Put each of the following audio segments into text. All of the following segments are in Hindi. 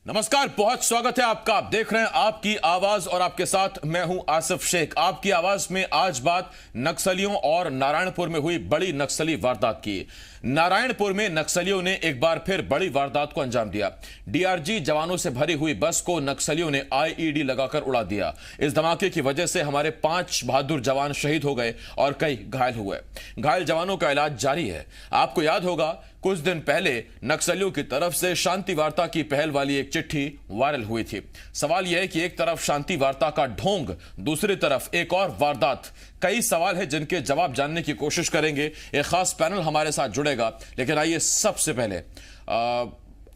नमस्कार, बहुत स्वागत है आपका। आप देख रहे हैं आपकी आवाज और आपके साथ मैं हूं आसिफ शेख। आपकी आवाज में आज बात नक्सलियों और नारायणपुर में हुई बड़ी नक्सली वारदात की। नारायणपुर में नक्सलियों ने एक बार फिर बड़ी वारदात को अंजाम दिया। डीआरजी जवानों से भरी हुई बस को नक्सलियों ने आईईडी लगाकर उड़ा दिया। इस धमाके की वजह से हमारे 5 बहादुर जवान शहीद हो गए और कई घायल हुए। घायल जवानों का इलाज जारी है। आपको याद होगा कुछ दिन पहले नक्सलियों की तरफ से शांति वार्ता की पहल वाली एक चिट्ठी वायरल हुई थी। सवाल यह है कि एक तरफ शांति वार्ता का ढोंग, दूसरी तरफ एक और वारदात। कई सवाल है जिनके जवाब जानने की कोशिश करेंगे। एक खास पैनल हमारे साथ जुड़ेगा, लेकिन आइए सबसे पहले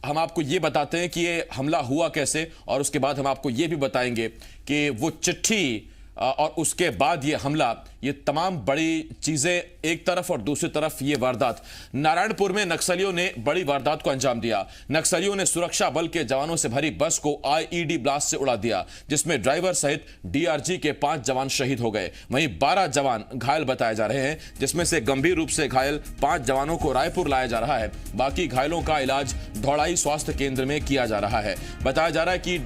हम आपको यह बताते हैं कि यह हमला हुआ कैसे, और उसके बाद हम आपको यह भी बताएंगे कि वो चिट्ठी और उसके बाद ये हमला, ये तमाम बड़ी चीजें एक तरफ और दूसरी तरफ ये वारदात। नारायणपुर में नक्सलियों ने बड़ी वारदात को अंजाम दिया। नक्सलियों ने सुरक्षा बल के जवानों से भरी बस को आईईडी ब्लास्ट से उड़ा दिया, जिसमें ड्राइवर सहित डीआरजी के 5 जवान शहीद हो गए। वहीं 12 जवान घायल बताए जा रहे हैं, जिसमें से गंभीर रूप से घायल 5 जवानों को रायपुर लाया जा रहा है। बाकी घायलों का इलाज धौड़ाई स्वास्थ्य केंद्र में किया जा रहा है। बताया जा रहा है कि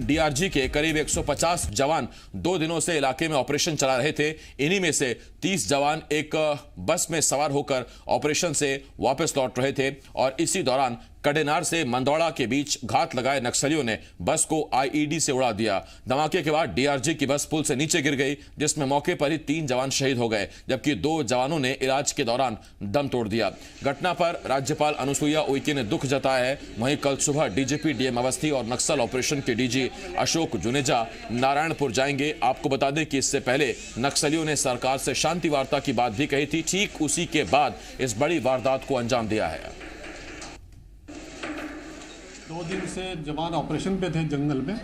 डीआरजी के करीब 150 जवान 2 दिनों से इलाके में ऑपरेशन चला रहे थे। इन्हीं में से 30 जवान एक बस में सवार होकर ऑपरेशन से वापस लौट रहे थे, और इसी दौरान कडेनार से मंदौड़ा के बीच घात लगाए नक्सलियों ने बस को आईईडी से उड़ा दिया। धमाके के बाद डीआरजी की बस पुल से नीचे गिर गई, जिसमें मौके पर ही 3 जवान शहीद हो गए, जबकि 2 जवानों ने इलाज के दौरान दम तोड़ दिया। घटना पर राज्यपाल अनुसुईया उइके ने दुख जताया है। वहीं कल सुबह डीजीपी डीएम अवस्थी और नक्सल ऑपरेशन के डीजी अशोक जुनेजा नारायणपुर जाएंगे। आपको बता दें कि इससे पहले नक्सलियों ने सरकार से शांति वार्ता की बात भी कही थी। ठीक उसी के बाद इस बड़ी वारदात को अंजाम दिया है। 2 दिन से जवान ऑपरेशन पे थे जंगल में।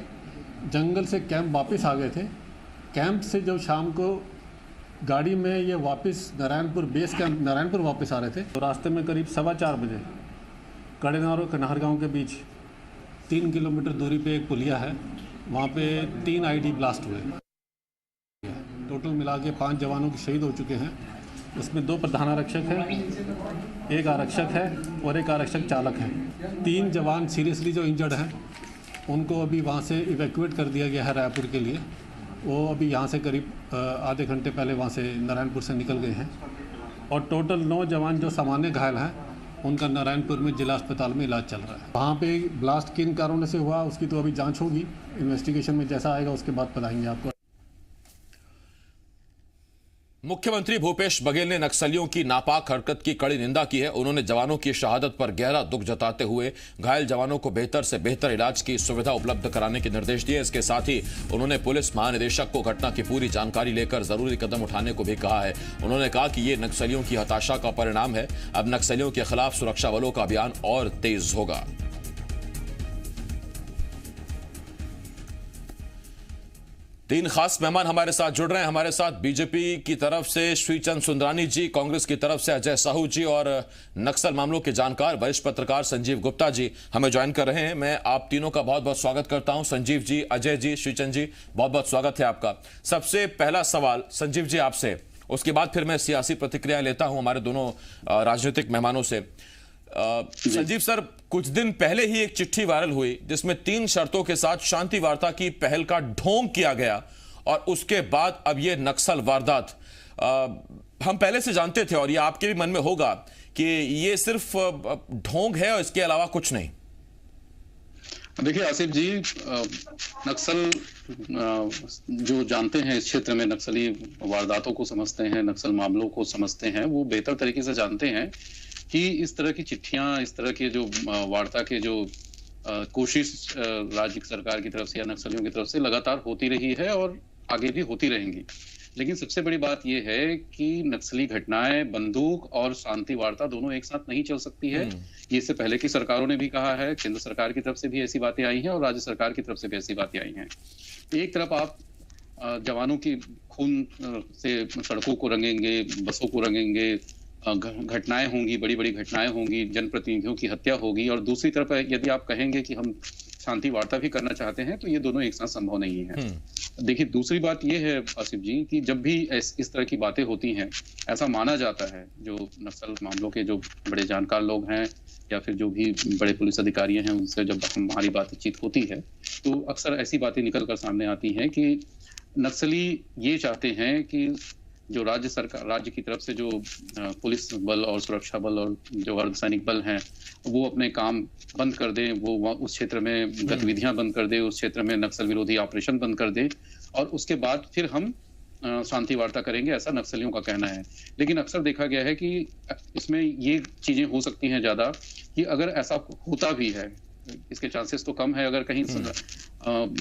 जंगल से कैंप वापस आ गए थे। कैंप से जब शाम को गाड़ी में ये वापस नारायणपुर बेस कैंप नारायणपुर वापस आ रहे थे, तो रास्ते में करीब 4:15 बजे कडेनार और कन्हार गाँव के बीच 3 किलोमीटर दूरी पे एक पुलिया है, वहाँ पे 3 आईडी ब्लास्ट हुए। टोटल मिला के 5 जवानों के शहीद हो चुके हैं। उसमें 2 प्रधान आरक्षक हैं, 1 आरक्षक है और 1 आरक्षक चालक है। 3 जवान सीरियसली जो इंजर्ड हैं, उनको अभी वहाँ से इवैक्यूएट कर दिया गया है रायपुर के लिए। वो अभी यहाँ से करीब आधे घंटे पहले वहाँ से नारायणपुर से निकल गए हैं। और टोटल 9 जवान जो सामान्य घायल हैं, उनका नारायणपुर में जिला अस्पताल में इलाज चल रहा है। वहाँ पे ब्लास्ट किन कारणों से हुआ उसकी तो अभी जाँच होगी। इन्वेस्टिगेशन में जैसा आएगा उसके बाद बताएंगे आपको। मुख्यमंत्री भूपेश बघेल ने नक्सलियों की नापाक हरकत की कड़ी निंदा की है। उन्होंने जवानों की शहादत पर गहरा दुख जताते हुए घायल जवानों को बेहतर से बेहतर इलाज की सुविधा उपलब्ध कराने के निर्देश दिए। इसके साथ ही उन्होंने पुलिस महानिदेशक को घटना की पूरी जानकारी लेकर जरूरी कदम उठाने को भी कहा है। उन्होंने कहा कि ये नक्सलियों की हताशा का परिणाम है। अब नक्सलियों के खिलाफ सुरक्षा बलों का अभियान और तेज होगा। तीन खास मेहमान हमारे साथ जुड़ रहे हैं। हमारे साथ बीजेपी की तरफ से श्रीचंद सुंदरानी जी, कांग्रेस की तरफ से अजय साहू जी और नक्सल मामलों के जानकार वरिष्ठ पत्रकार संजीव गुप्ता जी हमें ज्वाइन कर रहे हैं। मैं आप तीनों का बहुत बहुत स्वागत करता हूं। संजीव जी, अजय जी, श्रीचंद जी, बहुत बहुत स्वागत है आपका। सबसे पहला सवाल संजीव जी आपसे, उसके बाद फिर मैं सियासी प्रतिक्रिया लेता हूं हमारे दोनों राजनीतिक मेहमानों से। संजीव सर, कुछ दिन पहले ही एक चिट्ठी वायरल हुई जिसमें 3 शर्तों के साथ शांति वार्ता की पहल का ढोंग किया गया, और उसके बाद अब ये नक्सल वारदात। हम पहले से जानते थे और ये आपके भी मन में होगा कि ये सिर्फ ढोंग है और इसके अलावा कुछ नहीं। देखिए आसिफ जी, नक्सल जो जानते हैं इस क्षेत्र में, नक्सली वारदातों को समझते हैं, नक्सल मामलों को समझते हैं, वो बेहतर तरीके से जानते हैं कि इस तरह की चिट्ठियां, इस तरह के जो वार्ता के जो कोशिश राज्य सरकार की तरफ से या नक्सलियों की तरफ से लगातार होती रही है और आगे भी होती रहेंगी। लेकिन सबसे बड़ी बात यह है कि नक्सली घटनाएं, बंदूक और शांति वार्ता दोनों एक साथ नहीं चल सकती है। ये इससे पहले की सरकारों ने भी कहा है, केंद्र सरकार की तरफ से भी ऐसी बातें आई हैं और राज्य सरकार की तरफ से भी ऐसी बातें आई हैं। एक तरफ आप जवानों की खून से सड़कों को रंगेंगे, बसों को रंगेंगे, घटनाएं होंगी, बड़ी बड़ी घटनाएं होंगी, जनप्रतिनिधियों की हत्या होगी, और दूसरी तरफ यदि आप कहेंगे कि हम शांति वार्ता भी करना चाहते हैं, तो ये दोनों एक साथ संभव नहीं है। देखिए, दूसरी बात ये है आसिफ जी कि जब भी इस तरह की बातें होती हैं, ऐसा माना जाता है, जो नक्सल मामलों के जो बड़े जानकार लोग हैं या फिर जो भी बड़े पुलिस अधिकारी हैं, उनसे जब हमारी बातचीत होती है, तो अक्सर ऐसी बातें निकल कर सामने आती हैं कि नक्सली ये चाहते हैं कि जो राज्य की तरफ से जो पुलिस बल और सुरक्षा बल और जो अर्धसैनिक बल हैं, वो अपने काम बंद कर दें, वो उस क्षेत्र में गतिविधियां बंद कर दें, उस क्षेत्र में नक्सल विरोधी ऑपरेशन बंद कर दें और उसके बाद फिर हम शांति वार्ता करेंगे, ऐसा नक्सलियों का कहना है। लेकिन अक्सर देखा गया है कि इसमें ये चीजें हो सकती हैं ज्यादा कि अगर ऐसा होता भी है, इसके चांसेस तो कम है, अगर कहीं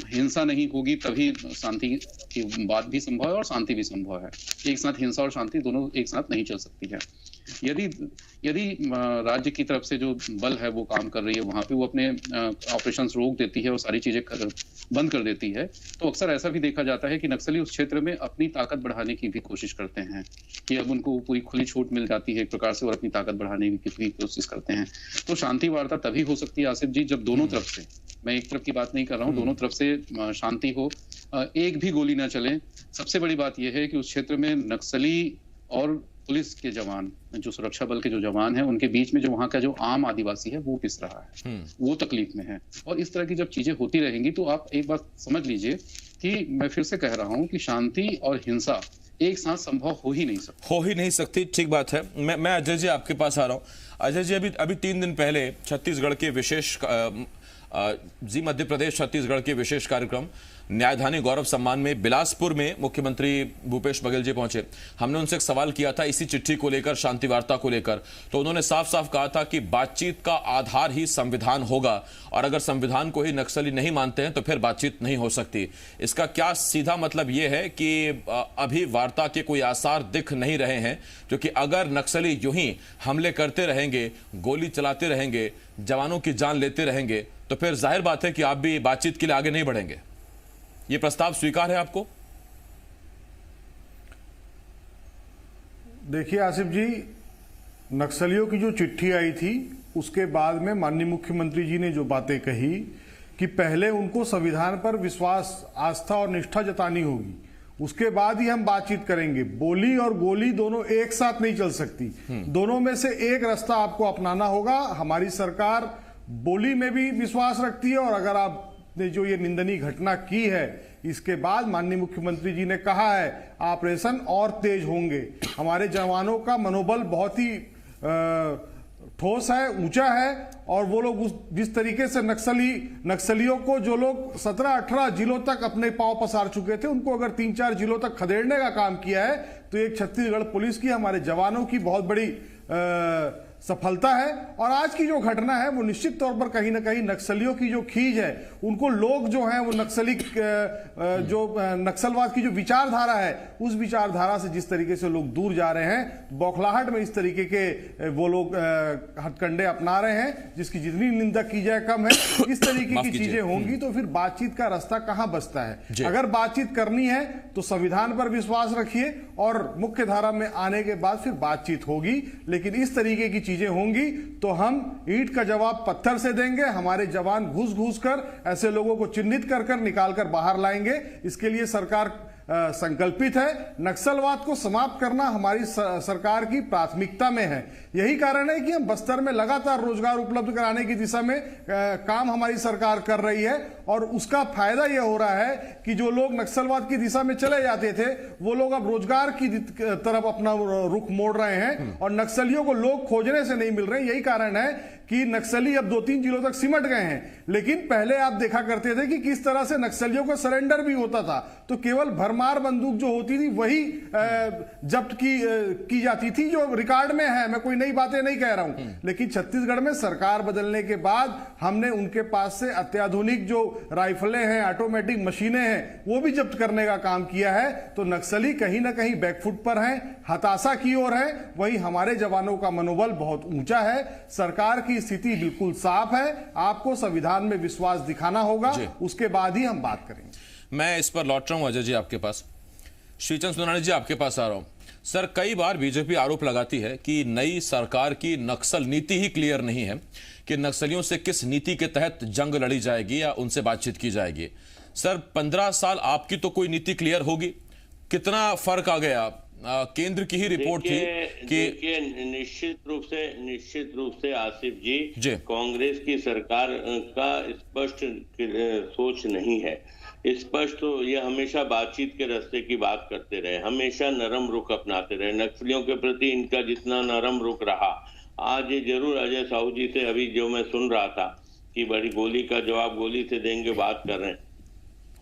हिंसा नहीं होगी तभी शांति की बात भी संभव है और शांति भी संभव है। एक साथ हिंसा और शांति दोनों एक साथ नहीं चल सकती है। यदि राज्य की तरफ से जो बल है वो काम कर रही है, वहां पे वो अपने ऑपरेशंस रोक देती है और सारी चीजें बंद कर देती है, तो अक्सर ऐसा भी देखा जाता है कि नक्सली उस क्षेत्र में अपनी ताकत बढ़ाने की भी कोशिश करते हैं कि अब उनको पूरी खुली छूट मिल जाती है एक प्रकार से और अपनी ताकत बढ़ाने की भी कोशिश करते हैं। तो शांति वार्ता तभी हो सकती है आसिफ जी जब दोनों तरफ से, मैं एक तरफ की बात नहीं कर रहा हूँ, दोनों तरफ से शांति हो, एक भी गोली ना चले। सबसे बड़ी बात यह है कि उस क्षेत्र में नक्सली और पुलिस के जवान, जो सुरक्षा बल के जो जवान हैं, उनके बीच में जो वहां का जो आम आदिवासी है वो पिस रहा है, वो तकलीफ में है। और इस तरह की जब चीजें होती रहेंगी तो आप एक बात समझ लीजिए कि मैं फिर से कह रहा हूं कि शांति और हिंसा एक साथ संभव हो ही नहीं सकती। ठीक बात है। मैं अजय जी आपके पास आ रहा हूं। अजय जी, अभी 3 दिन पहले छत्तीसगढ़ के विशेष मध्य प्रदेश छत्तीसगढ़ के विशेष कार्यक्रम न्यायधानी गौरव सम्मान में बिलासपुर में मुख्यमंत्री भूपेश बघेल जी पहुंचे। हमने उनसे एक सवाल किया था इसी चिट्ठी को लेकर, शांति वार्ता को लेकर, तो उन्होंने साफ साफ कहा था कि बातचीत का आधार ही संविधान होगा और अगर संविधान को ही नक्सली नहीं मानते हैं तो फिर बातचीत नहीं हो सकती। इसका क्या सीधा मतलब यह है कि अभी वार्ता के कोई आसार दिख नहीं रहे हैं, क्योंकि अगर नक्सली यूं ही हमले करते रहेंगे, गोली चलाते रहेंगे, जवानों की जान लेते रहेंगे, तो फिर जाहिर बात है कि आप भी बातचीत के लिए आगे नहीं बढ़ेंगे। ये प्रस्ताव स्वीकार है आपको? देखिए आसिफ जी, नक्सलियों की जो चिट्ठी आई थी उसके बाद में माननीय मुख्यमंत्री जी ने जो बातें कही कि पहले उनको संविधान पर विश्वास, आस्था और निष्ठा जतानी होगी, उसके बाद ही हम बातचीत करेंगे। बोली और गोली दोनों एक साथ नहीं चल सकती, दोनों में से एक रास्ता आपको अपनाना होगा। हमारी सरकार बोली में भी विश्वास रखती है और अगर आपने जो ये निंदनीय घटना की है, इसके बाद माननीय मुख्यमंत्री जी ने कहा है ऑपरेशन और तेज होंगे। हमारे जवानों का मनोबल बहुत ही ठोस है, ऊंचा है और वो लोग जिस तरीके से नक्सलियों को, जो लोग 17-18 जिलों तक अपने पांव पसार चुके थे, उनको अगर 3-4 जिलों तक खदेड़ने का काम किया है, तो एक छत्तीसगढ़ पुलिस की, हमारे जवानों की बहुत बड़ी सफलता है। और आज की जो घटना है वो निश्चित तौर पर कहीं ना कहीं नक्सलियों की जो खींच है, उनको लोग जो हैं वो जो नक्सलवाद की जो विचारधारा है, उस विचारधारा से जिस तरीके से लोग दूर जा रहे हैं, बौखलाहट में इस तरीके के वो लोग हथकंडे अपना रहे हैं, जिसकी जितनी निंदा की जाए कम है। इस तरीके की चीजें होंगी तो फिर बातचीत का रास्ता कहां बचता है। अगर बातचीत करनी है तो संविधान पर विश्वास रखिए और मुख्य धारा में आने के बाद फिर बातचीत होगी। लेकिन इस तरीके की चीजें होंगी तो हम ईंट का जवाब पत्थर से देंगे। हमारे जवान घुस घुस कर ऐसे लोगों को चिन्हित कर कर निकाल कर बाहर लाएंगे। इसके लिए सरकार संकल्पित है। नक्सलवाद को समाप्त करना हमारी सरकार की प्राथमिकता में है। यही कारण है कि हम बस्तर में लगातार रोजगार उपलब्ध कराने की दिशा में काम हमारी सरकार कर रही है और उसका फायदा यह हो रहा है कि जो लोग नक्सलवाद की दिशा में चले जाते थे, वो लोग अब रोजगार की तरफ अपना रुख मोड़ रहे हैं और नक्सलियों को लोग खोजने से नहीं मिल रहे। यही कारण है कि नक्सली अब 2-3 जिलों तक सिमट गए हैं। लेकिन पहले आप देखा करते थे कि किस तरह से नक्सलियों का सरेंडर भी होता था, तो केवल भरमार बंदूक जो होती थी वही जब्त की जाती थी, जो रिकॉर्ड में है। मैं कोई नई बातें नहीं कह रहा हूं। लेकिन छत्तीसगढ़ में सरकार बदलने के बाद हमने उनके पास से अत्याधुनिक जो राइफलें हैं, ऑटोमेटिक मशीनें हैं, वो भी जब्त करने का काम किया है। तो नक्सली कहीं ना कहीं बैकफुट पर हैं, हताशा की ओर है। वहीं हमारे जवानों का मनोबल बहुत ऊंचा है। सरकार की स्थिति बिल्कुल साफ है। आपको संविधान में विश्वास दिखाना होगा, उसके बाद ही हम बात करेंगे। मैं इस पर लौट रहा हूं अजय जी आपके पास। श्रीचंद सुनानी जी आपके पास आ रहा हूं। सर, कई बार बीजेपी आरोप लगाती है कि नई सरकार की नक्सल नीति ही क्लियर नहीं है कि नक्सलियों से किस नीति के तहत जंग लड़ी जाएगी या उनसे बातचीत की जाएगी। सर 15 साल आपकी तो कोई नीति क्लियर होगी, कितना फर्क आ गया? केंद्र की ही रिपोर्ट थी कि देखिए निश्चित रूप से आसिफ जी कांग्रेस की सरकार का स्पष्ट सोच नहीं है। स्पष्ट तो ये हमेशा बातचीत के रास्ते की बात करते रहे, हमेशा नरम रुख अपनाते रहे। नक्सलियों के प्रति इनका जितना नरम रुख रहा, आज ये जरूर अजय साहू जी से अभी जो मैं सुन रहा था कि बड़ी गोली का जवाब गोली से देंगे बात कर रहे हैं,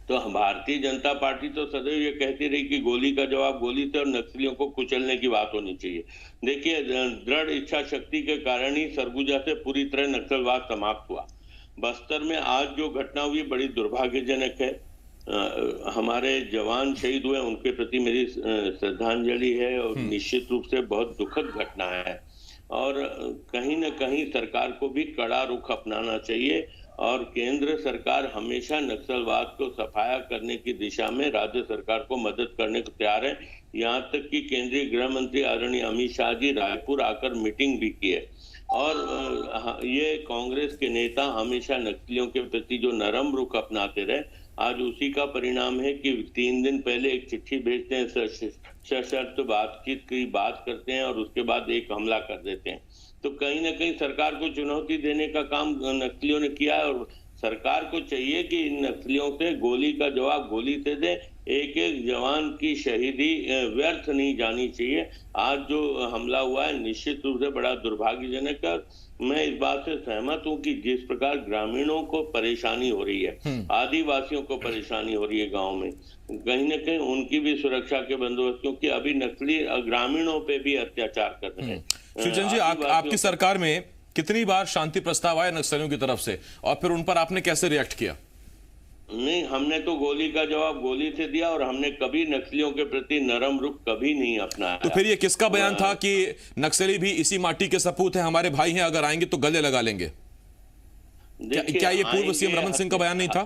तो भारतीय जनता पार्टी तो सदैव ये कहती रही कि गोली का जवाब गोली से और नक्सलियों को कुचलने की बात होनी चाहिए। देखिए दृढ़ इच्छा शक्ति के कारण ही सरगुजा से पूरी तरह नक्सलवाद समाप्त हुआ। बस्तर में आज जो घटना हुई बड़ी दुर्भाग्यजनक है। हमारे जवान शहीद हुए, उनके प्रति मेरी श्रद्धांजलि है और निश्चित रूप से बहुत दुखद घटना है और कहीं ना कहीं सरकार को भी कड़ा रुख अपनाना चाहिए और केंद्र सरकार हमेशा नक्सलवाद को सफाया करने की दिशा में राज्य सरकार को मदद करने को तैयार है। यहाँ तक कि केंद्रीय गृह मंत्री आदरणीय अमित शाह जी रायपुर आकर मीटिंग भी की है और ये कांग्रेस के नेता हमेशा नक्सलियों के प्रति जो नरम रुख अपनाते रहे, आज उसी का परिणाम है कि 3 दिन पहले एक चिट्ठी भेजते हैं, सशर्त बातचीत की बात करते हैं और उसके बाद एक हमला कर देते हैं। तो कहीं ना कहीं सरकार को चुनौती देने का काम नक्सलियों ने किया है और सरकार को चाहिए कि इन नक्सलियों से गोली का जवाब गोली से दे। एक एक जवान की शहीदी व्यर्थ नहीं जानी चाहिए। आज जो हमला हुआ है निश्चित रूप से बड़ा दुर्भाग्यजनक है। मैं इस बात से सहमत हूं कि जिस प्रकार ग्रामीणों को परेशानी हो रही है, आदिवासियों को परेशानी हो रही है गांव में, कहीं ना कहीं उनकी भी सुरक्षा के बंदोबस्त, क्योंकि अभी नक्सली ग्रामीणों पे भी अत्याचार कर रहे हैं। श्रीचंद जी, आपकी सरकार में कितनी बार शांति प्रस्ताव आए नक्सलियों की तरफ से और फिर उन पर आपने कैसे रिएक्ट किया? नहीं, हमने तो गोली का जवाब गोली से दिया और हमने कभी नक्सलियों के प्रति नरम रुख कभी नहीं अपनाया। तो फिर ये किसका बयान था कि नक्सली भी इसी माटी के सपूत हैं, हमारे भाई हैं, अगर आएंगे तो गले लगा लेंगे? क्या ये पूर्व सीएम रमन सिंह का बयान नहीं था?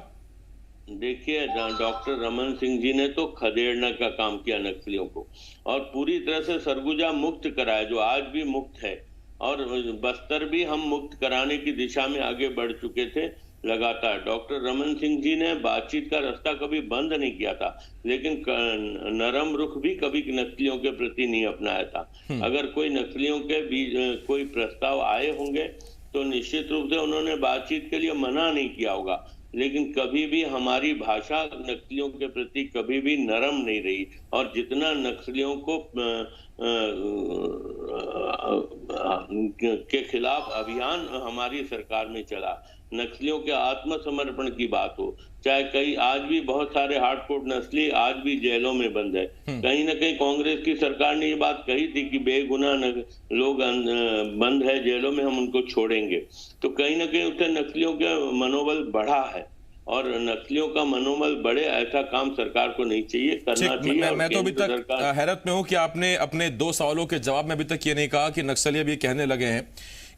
देखिए डॉक्टर रमन सिंह जी ने तो खदेड़ने का काम किया नक्सलियों को और पूरी तरह से सरगुजा मुक्त कराया, जो आज भी मुक्त है, और बस्तर भी हम मुक्त कराने की दिशा में आगे बढ़ चुके थे लगातार। डॉक्टर रमन सिंह जी ने बातचीत का रास्ता कभी बंद नहीं किया था, लेकिन नरम रुख भी कभी नक्सलियों के प्रति नहीं अपनाया था। अगर कोई नक्सलियों के बीच कोई प्रस्ताव आए होंगे तो निश्चित रूप से उन्होंने बातचीत के लिए मना नहीं किया होगा, लेकिन कभी भी हमारी भाषा नक्सलियों के प्रति कभी भी नरम नहीं रही। और जितना नक्सलियों को के खिलाफ अभियान हमारी सरकार में चला, नक्सलियों के आत्मसमर्पण की बात हो, चाहे कई आज भी बहुत सारे हार्डकोर नस्ली आज भी जेलों में बंद है। कहीं ना कहीं कांग्रेस की सरकार ने ये बात कही थी कि बेगुनाह लोग बंद है जेलों में, हम उनको छोड़ेंगे। तो कहीं ना कहीं उससे नक्सलियों का मनोबल बढ़ा है और नक्सलियों का मनोबल बढ़े, ऐसा काम सरकार को नहीं चाहिए, करना चाहिए। मैं तो अभी तक हैरत में हूं कि आपने अपने 2 सवालों के जवाब में अभी तक ये नहीं कहा कि नक्सली अभी कहने लगे हैं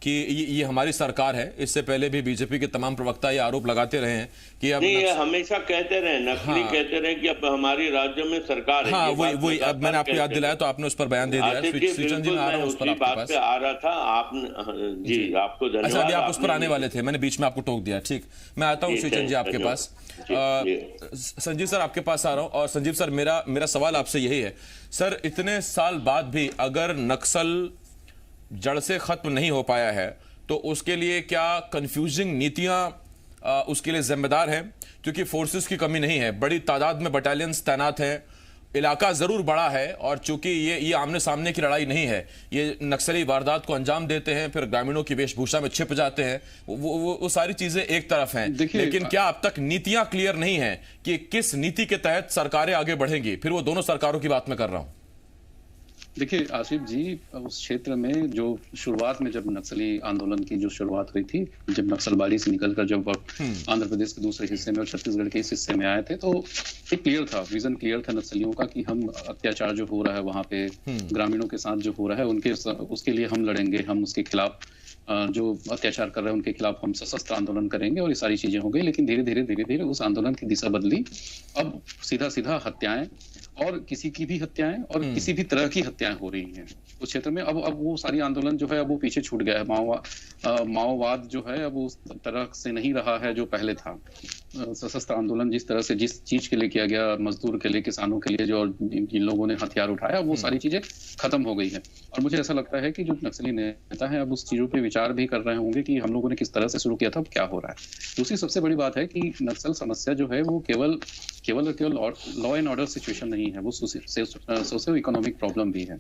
कि ये हमारी सरकार है। इससे पहले भी बीजेपी के तमाम प्रवक्ता ये आरोप लगाते रहे हैं कि अब नहीं, हमेशा कहते रहे नक्सली, कहते रहे कि अब हमारी राज्य में सरकार है। हाँ, वही अब मैंने आपको याद दिलाया तो आपने उस पर बयान दे दिया। श्रीचंद जी, मैं आ रहा हूं उस पर, आपके पास आ रहा था। आपने जी आपको धन्यवाद। अच्छा, अभी आप उस पर आने वाले थे, मैंने बीच में आपको टोक दिया। ठीक, मैं आता हूँ श्रीचंद जी आपके पास। संजीव सर आपके पास आ रहा हूं। और संजीव सर, मेरा सवाल आपसे यही है सर, इतने साल बाद भी अगर नक्सल जड़ से खत्म नहीं हो पाया है तो उसके लिए क्या कंफ्यूजिंग नीतियां उसके लिए जिम्मेदार हैं? क्योंकि फोर्सेस की कमी नहीं है, बड़ी तादाद में बटालियंस तैनात हैं, इलाका जरूर बड़ा है और चूंकि ये आमने सामने की लड़ाई नहीं है, ये नक्सली वारदात को अंजाम देते हैं, फिर ग्रामीणों की वेशभूषा में छिप जाते हैं, वो सारी चीजें एक तरफ हैं, लेकिन क्या अब तक नीतियां क्लियर नहीं है कि किस नीति के तहत सरकारें आगे बढ़ेंगी? फिर वो दोनों सरकारों की बात मैं कर रहा हूं। देखिए आसिफ जी, उस क्षेत्र में जो शुरुआत में जब नक्सली आंदोलन की जो शुरुआत हुई थी, जब नक्सलबाड़ी से निकलकर जब आंध्र प्रदेश के दूसरे हिस्से में और छत्तीसगढ़ के इस हिस्से में आए थे, तो एक क्लियर था, विजन क्लियर था नक्सलियों का कि हम अत्याचार जो हो रहा है वहां पे ग्रामीणों के साथ जो हो रहा है उसके लिए हम लड़ेंगे, हम उसके खिलाफ जो अत्याचार कर रहे हैं उनके खिलाफ हम सशस्त्र आंदोलन करेंगे और ये सारी चीजें हो गई। लेकिन धीरे धीरे उस आंदोलन की दिशा बदली, अब सीधा हत्याएं और किसी की भी हत्याएं और किसी भी तरह की हत्याएं हो रही हैं उस क्षेत्र में। अब वो सारी आंदोलन जो है अब वो पीछे छूट गया है। माओवाद जो है अब उस तरह से नहीं रहा है जो पहले था। सशस्त्र आंदोलन जिस तरह से जिस चीज के लिए किया गया, मजदूर के लिए, किसानों के लिए, जो जिन लोगों ने हथियार उठाया, वो सारी चीजें खत्म हो गई है। और मुझे ऐसा लगता है कि जो नक्सली नेता है अब उस चीजों पे विचार भी कर रहे होंगे कि हम लोगों ने किस तरह से शुरू किया था, अब क्या हो रहा है। दूसरी सबसे बड़ी बात है कि नक्सल समस्या जो है वो केवल लॉ एंड ऑर्डर सिचुएशन नहीं है, वो सोशियो इकोनॉमिक प्रॉब्लम भी है,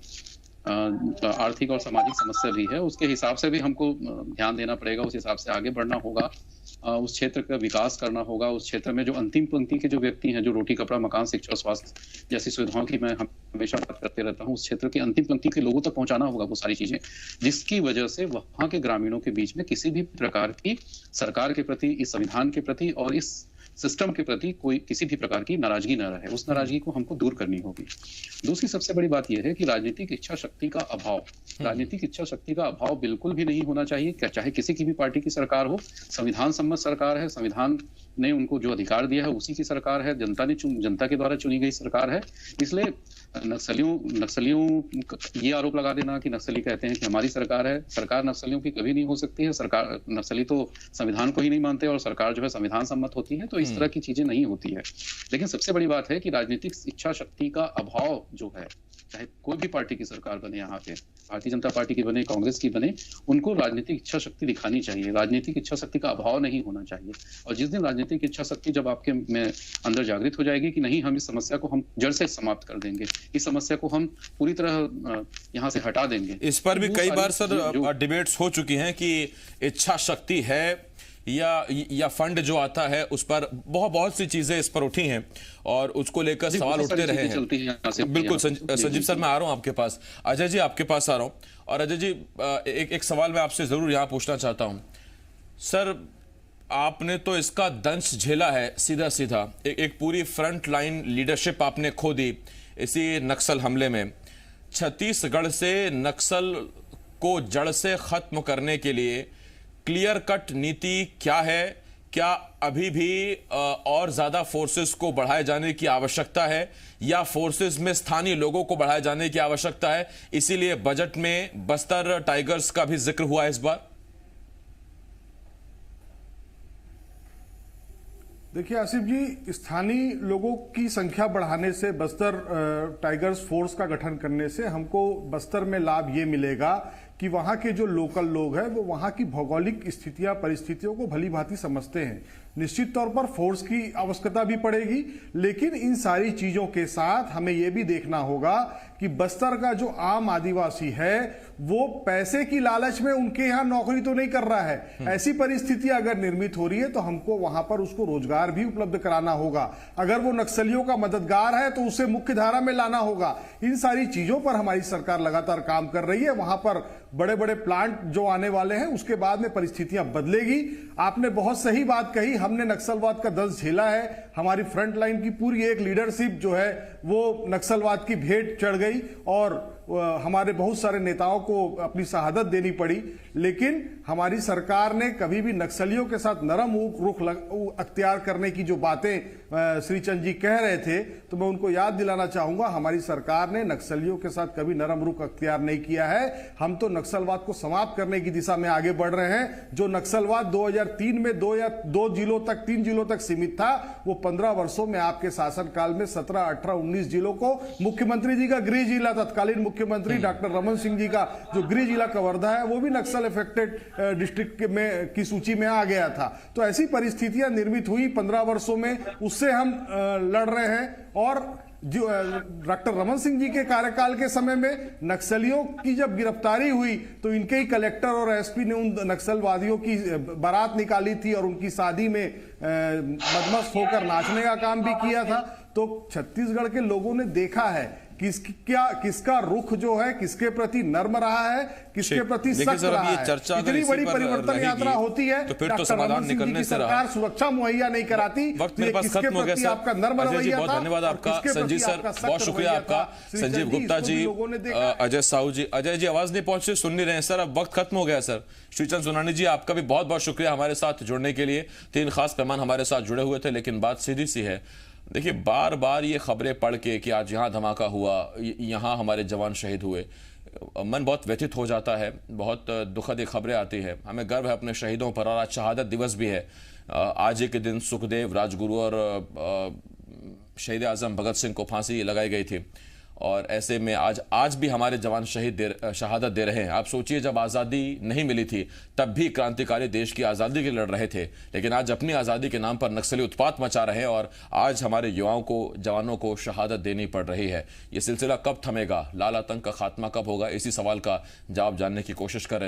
आर्थिक और सामाजिक समस्या भी है। उसके हिसाब से भी हमको ध्यान देना पड़ेगा, उस हिसाब से आगे बढ़ना होगा, उस क्षेत्र का विकास करना होगा। उस क्षेत्र में जो अंतिम पंक्ति के जो व्यक्ति हैं, जो रोटी कपड़ा मकान शिक्षा स्वास्थ्य जैसी सुविधाओं की मैं हमेशा बात करते रहता हूँ, उस क्षेत्र की अंतिम पंक्ति के लोगों तक पहुंचाना होगा वो सारी चीजें, जिसकी वजह से वहां के ग्रामीणों के बीच में किसी भी प्रकार की सरकार के प्रति, इस संविधान के प्रति और इस सिस्टम के प्रति कोई किसी भी प्रकार की नाराजगी न रहे। उस नाराजगी को हमको दूर करनी होगी। दूसरी सबसे बड़ी बात यह है कि राजनीतिक इच्छा शक्ति का अभाव, राजनीतिक इच्छा शक्ति का अभाव बिल्कुल भी नहीं होना चाहिए, चाहे किसी की भी पार्टी की सरकार हो। संविधान सम्मत सरकार है, संविधान ने उनको जो अधिकार दिया है उसी की सरकार है, जनता के द्वारा चुनी गई सरकार है। इसलिए नक्सलियों ये आरोप लगा देना कि नक्सली कहते हैं कि हमारी सरकार है, सरकार नक्सलियों की कभी नहीं हो सकती है। सरकार, नक्सली तो संविधान को ही नहीं मानते और सरकार जो है संविधान सम्मत होती है, तो इस तरह की चीजें नहीं होती है। लेकिन सबसे बड़ी बात है कि राजनीतिक इच्छा शक्ति का अभाव जो है, चाहे कोई भी पार्टी की सरकार बने, यहाँ पे भारतीय जनता पार्टी की बने, कांग्रेस की बने, उनको राजनीतिक इच्छा शक्ति दिखानी चाहिए। राजनीतिक इच्छा शक्ति का अभाव नहीं होना चाहिए। और जिस दिन राजनीतिक इच्छा शक्ति जब आपके में अंदर जागृत हो जाएगी कि नहीं, हम इस समस्या को हम जड़ से समाप्त कर देंगे, इस समस्या को हम पूरी तरह यहाँ से हटा देंगे। इस पर भी कई बार सर डिबेट्स हो चुकी हैं कि इच्छा शक्ति है या फंड जो आता है उस पर बहुत सी चीजें इस पर उठी हैं और उसको लेकर सवाल उठते रहे हैं। बिल्कुल संजीव सर, मैं आ रहा हूं आपके पास। अजय जी आपके पास आ रहा हूं। और अजय जी, एक सवाल मैं आपसे जरूर यहां पूछना चाहता हूं। सर, आपने तो इसका दंश झेला है सीधा सीधा, एक पूरी फ्रंट लाइन लीडरशिप आपने खो दी इसी नक्सल हमले में। छत्तीसगढ़ से नक्सल को जड़ से खत्म करने के लिए क्लियर कट नीति क्या है? क्या अभी भी और ज्यादा फोर्सेस को बढ़ाए जाने की आवश्यकता है या फोर्सेस में स्थानीय लोगों को बढ़ाए जाने की आवश्यकता है? इसीलिए बजट में बस्तर टाइगर्स का भी जिक्र हुआ है इस बार। देखिए आसिफ जी, स्थानीय लोगों की संख्या बढ़ाने से, बस्तर टाइगर्स फोर्स का गठन करने से हमको बस्तर में लाभ ये मिलेगा कि वहां के जो लोकल लोग हैं वो वहां की भौगोलिक स्थितियां, परिस्थितियों को भली भांति समझते हैं। निश्चित तौर पर फोर्स की आवश्यकता भी पड़ेगी, लेकिन इन सारी चीजों के साथ हमें यह भी देखना होगा कि बस्तर का जो आम आदिवासी है वो पैसे की लालच में उनके यहां नौकरी तो नहीं कर रहा है। ऐसी परिस्थिति अगर निर्मित हो रही है तो हमको वहां पर उसको रोजगार भी उपलब्ध कराना होगा। अगर वो नक्सलियों का मददगार है तो उसे मुख्य धारा में लाना होगा। इन सारी चीजों पर हमारी सरकार लगातार काम कर रही है। वहां पर बड़े बड़े प्लांट जो आने वाले हैं उसके बाद में परिस्थितियां बदलेगी। आपने बहुत सही बात कही, हमने नक्सलवाद का दंश झेला है। हमारी फ्रंट लाइन की पूरी एक लीडरशिप जो है वो नक्सलवाद की भेंट चढ़ गई और हमारे बहुत सारे नेताओं को अपनी शहादत देनी पड़ी। लेकिन हमारी सरकार ने कभी भी नक्सलियों के साथ नरम रुख अख्तियार करने की जो बातें श्री चंद जी कह रहे थे, तो मैं उनको याद दिलाना चाहूंगा, हमारी सरकार ने नक्सलियों के साथ कभी नरम रुख अख्तियार नहीं किया है। हम तो नक्सलवाद को समाप्त करने की दिशा में आगे बढ़ रहे हैं। जो नक्सलवाद 2003 में 3 जिलों तक सीमित था, वो 15 वर्षों में आपके शासनकाल में 17, 18, 19 जिलों को, मुख्यमंत्री जी का गृह जिला, तत्कालीन मुख्यमंत्री डॉक्टर रमन सिंह जी का जो गृह जिला कवर्धा है वो भी नक्सल अफेक्टेड डिस्ट्रिक्ट में की सूची में आ गया था। तो ऐसी परिस्थितियां निर्मित हुई 15 वर्षों में, उससे हम लड़ रहे हैं। और जो डॉक्टर रमन सिंह जी के कार्यकाल के समय में नक्सलियों की जब गिरफ्तारी हुई तो इनके ही कलेक्टर और एसपी ने उन नक्सलवादियों की बारात निकाली थी और उनकी शादी में मदमस्त होकर नाचने का काम भी किया था। तो छत्तीसगढ़ के लोगों ने देखा है किसका रुख जो है किसके प्रति नर्म रहा है, किसके प्रति सख्त रहा है। इतनी बड़ी परिवर्तन यात्रा होती है तो फिर तो समाधान निकलने से सरकार सुरक्षा मुहैया नहीं कराती। वक्त मेरे पास खत्म हो गया सर। आपका नर्म रवैया था। बहुत धन्यवाद आपका संजीव सर, बहुत शुक्रिया आपका संजीव गुप्ता जी, अजय साहू जी। अजय जी आवाज नहीं पहुंचे, सुन नहीं रहे सर, अब वक्त खत्म हो गया सर। श्रीचंद सोनानी जी आपका भी बहुत बहुत शुक्रिया हमारे साथ जुड़ने के लिए। 3 खास मेहमान हमारे साथ जुड़े हुए थे, लेकिन बात सीधी सी है, देखिए, बार बार ये खबरें पढ़ के कि आज यहाँ धमाका हुआ, यहाँ हमारे जवान शहीद हुए, मन बहुत व्यथित हो जाता है। बहुत दुखद खबरें आती है। हमें गर्व है अपने शहीदों पर, और आज शहादत दिवस भी है। आज ही के दिन सुखदेव, राजगुरु और शहीद आजम भगत सिंह को फांसी लगाई गई थी, और ऐसे में आज भी हमारे जवान शहादत दे रहे हैं। आप सोचिए, जब आज़ादी नहीं मिली थी तब भी क्रांतिकारी देश की आज़ादी के लिए लड़ रहे थे, लेकिन आज अपनी आज़ादी के नाम पर नक्सली उत्पात मचा रहे हैं, और आज हमारे युवाओं को, जवानों को शहादत देनी पड़ रही है। ये सिलसिला कब थमेगा? लाल आतंक का खात्मा कब होगा? इसी सवाल का जवाब जानने की कोशिश कर रहे हैं।